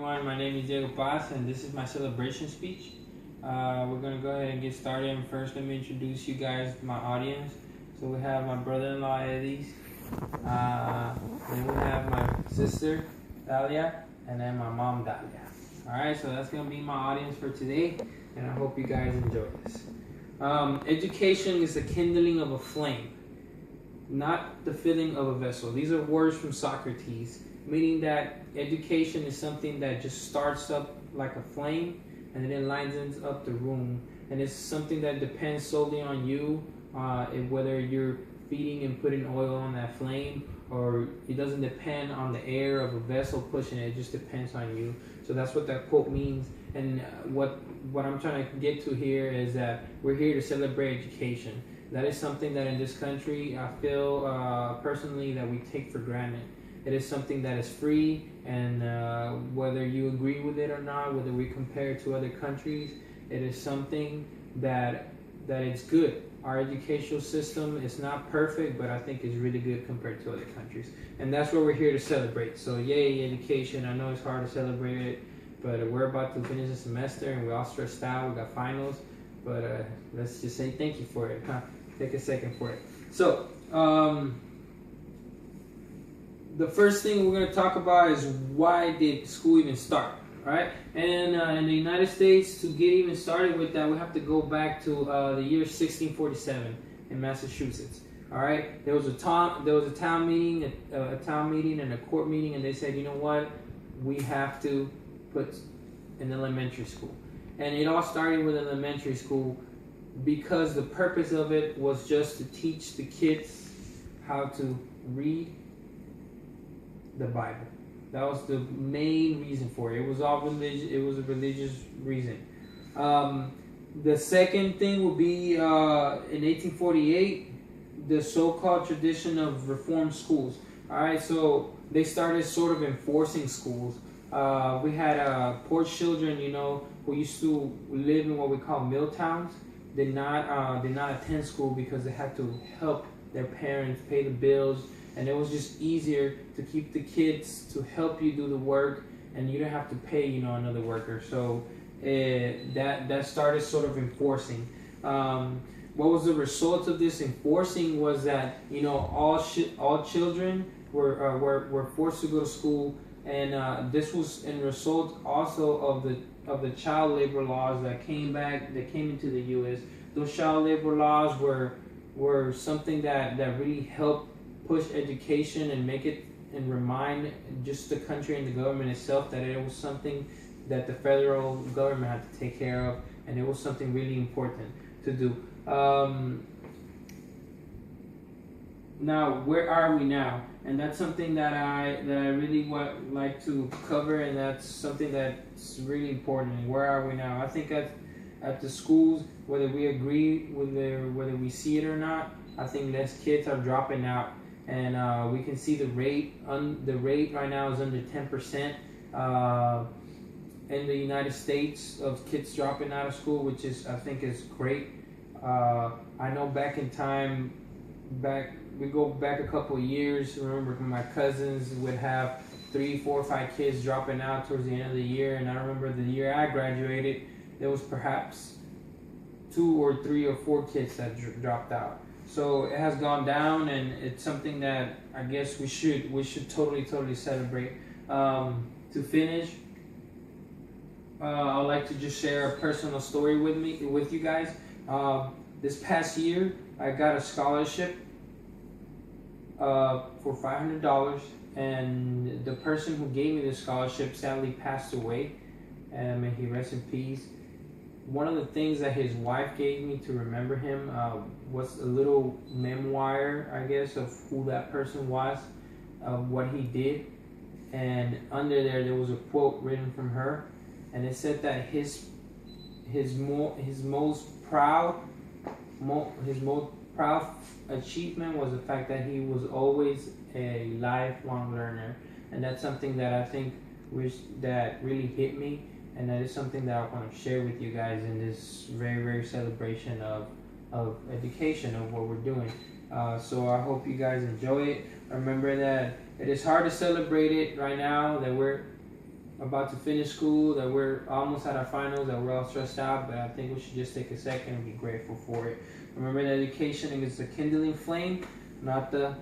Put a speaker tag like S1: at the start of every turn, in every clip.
S1: everyone, my name is Diego Paz and this is my celebration speech. We're going to go ahead and get started, and first let me introduce you guys, my audience. So we have my brother-in-law Eddie, then we have my sister Dalia, and then my mom Dalia. Alright, so that's going to be my audience for today, and I hope you guys enjoy this. Education is the kindling of a flame, not the filling of a vessel. These are words from Socrates, meaning that education is something that just starts up like a flame and then lightens up the room. And it's something that depends solely on you, whether you're feeding and putting oil on that flame, or it doesn't depend on the air of a vessel pushing it. It just depends on you. So that's what that quote means. And what I'm trying to get to here is that we're here to celebrate education. That is something that in this country I feel personally that we take for granted. It is something that is free, and whether you agree with it or not, whether we compare it to other countries, it is something that it's good. Our educational system is not perfect, but I think it's really good compared to other countries. And that's what we're here to celebrate. So yay, education. I know it's hard to celebrate it, but we're about to finish the semester and we're all stressed out. We got finals, but let's just say thank you for it. Take a second for it. So, the first thing we're going to talk about is why did school even start, right? And in the United States, to get even started with that, we have to go back to the year 1647 in Massachusetts. All right, there was a town meeting and a court meeting, and they said, you know what, we have to put an elementary school, and it all started with elementary school because the purpose of it was just to teach the kids how to read the Bible. That was the main reason for it. It was all religious. It was a religious reason. The second thing would be in 1848, the so-called tradition of reform schools. All right, so they started sort of enforcing schools. We had poor children, who used to live in what we call mill towns. Did not attend school because they had to help their parents pay the bills. And it was just easier to keep the kids to help you do the work, and you don't have to pay, another worker. So that started sort of enforcing. What was the result of this enforcing was that all children were forced to go to school, and this was in result also of the child labor laws that came into the U.S. Those child labor laws were something that really helped push education and make it and remind just the country and the government itself that it was something that the federal government had to take care of, and it was something really important to do. Now, where are we now? And that's something that I really like to cover, and that's something that's really important. Where are we now? I think at the schools, whether we agree whether we see it or not, I think less kids are dropping out. And we can see the rate right now is under 10% in the United States of kids dropping out of school, which I think is great. I know back in time, we go back a couple of years. Remember, my cousins would have 3, 4, 5 kids dropping out towards the end of the year, and I remember the year I graduated, there was perhaps 2 or 3 or 4 kids that dropped out. So it has gone down, and it's something that I guess we should totally celebrate. To finish, I'd like to just share a personal story with you guys. This past year, I got a scholarship for $500, and the person who gave me the scholarship sadly passed away, and may he rest in peace. One of the things that his wife gave me to remember him was a little memoir, I guess, of who that person was, of what he did. And under there was a quote written from her, and it said that his most proud achievement was the fact that he was always a lifelong learner, and that's something that I think that really hit me. And that is something that I want to share with you guys in this very, very celebration of education, of what we're doing. So I hope you guys enjoy it. Remember that it is hard to celebrate it right now, that we're about to finish school, that we're almost at our finals, that we're all stressed out, but I think we should just take a second and be grateful for it. Remember that education is the kindling flame, not the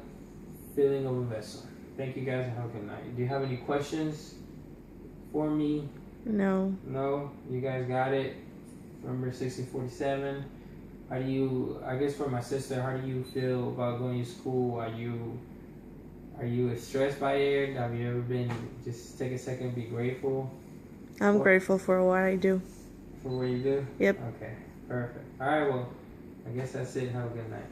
S1: filling of a vessel. Thank you guys and have a good night. Do you have any questions for me?
S2: No.
S1: No? You guys got it? Remember 1647? How do you, I guess for my sister, how do you feel about going to school? Are you stressed by it? Have you ever been, just take a second and be grateful?
S2: I'm grateful for what I do.
S1: For what you do?
S2: Yep.
S1: Okay, perfect. All right, well, I guess that's it. Have a good night.